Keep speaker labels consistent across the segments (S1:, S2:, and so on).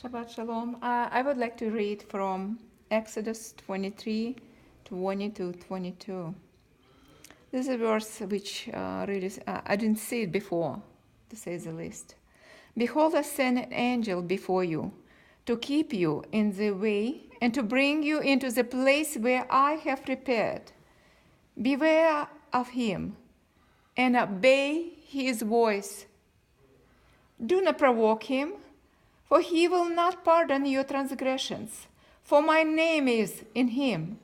S1: Shabbat Shalom. I would like to read from Exodus 23, 20 to 22. This is a verse which really, I didn't see it before, to say the least. Behold, I send an angel before you to keep you in the way and to bring you into the place where I have prepared. Beware of him and obey his voice. Do not provoke him, for he will not pardon your transgressions, for my name is in him.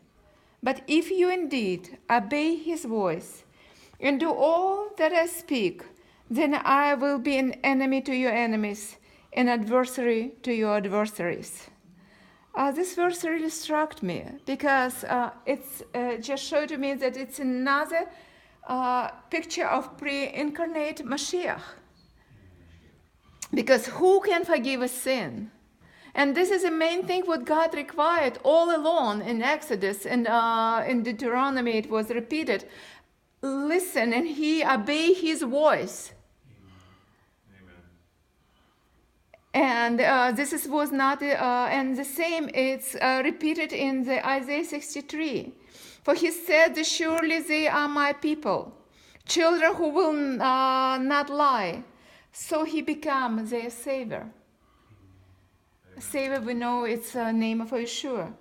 S1: But if you indeed obey his voice and do all that I speak, then I will be an enemy to your enemies, an adversary to your adversaries. This verse really struck me because it's just showed to me that it's another picture of Pre-Incarnate Moshiach. Because who can forgive a sin? And this is the main thing what God required all along in Exodus and in Deuteronomy. It was repeated. Listen, and he obey his voice. Amen. And this was not, and the same, it's repeated in the Isaiah 63. For he said, surely they are my people, children who will not lie. So he becomes their savior. Savior, we know it's a name of Yeshua.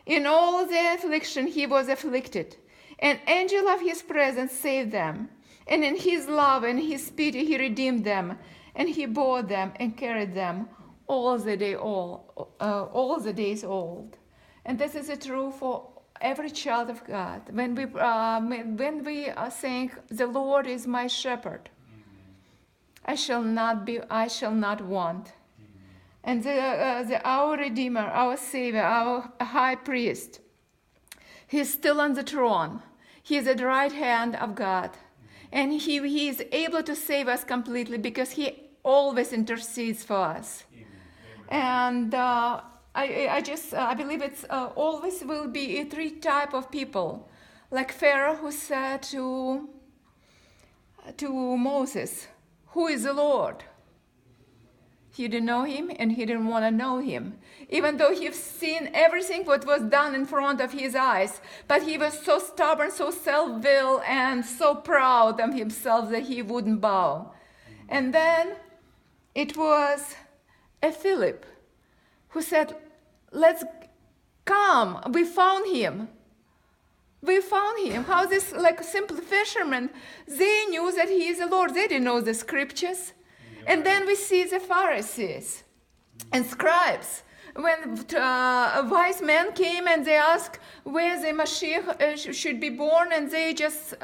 S1: In all their affliction, he was afflicted. An angel of his presence saved them. And in his love and his pity, he redeemed them. And he bore them and carried them all the days old. And this is true for every child of God. When we saying, the Lord is my shepherd, I shall not want. And our Redeemer, our Savior, our High Priest, He is still on the throne. He is at the right hand of God. And He is able to save us completely because He always intercedes for us. Amen. And I believe it's always will be three type of people. Like Pharaoh, who said to Moses, who is the Lord? He didn't know him and he didn't want to know him. Even though he's seen everything what was done in front of his eyes. But he was so stubborn, so self-willed, and so proud of himself that he wouldn't bow. And then it was a Philip who said, let's come. We found him. We found him. How this, like simple fishermen, they knew that he is the Lord. They didn't know the scriptures. And then we see the Pharisees and scribes. When wise men came and they asked where the Mashiach should be born, and they just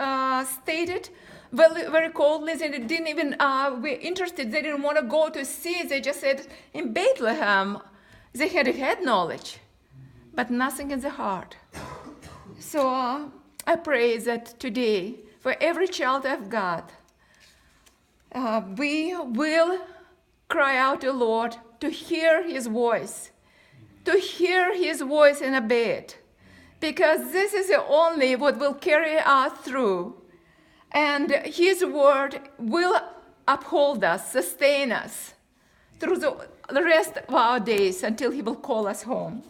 S1: stated very coldly, they didn't even were interested. They didn't want to go to see. They just said in Bethlehem. They had head knowledge, but nothing in the heart. So I pray that today, for every child of God, we will cry out to Lord to hear His voice, and obey it, because this is the only what will carry us through, and His word will uphold us, sustain us through the rest of our days until He will call us home.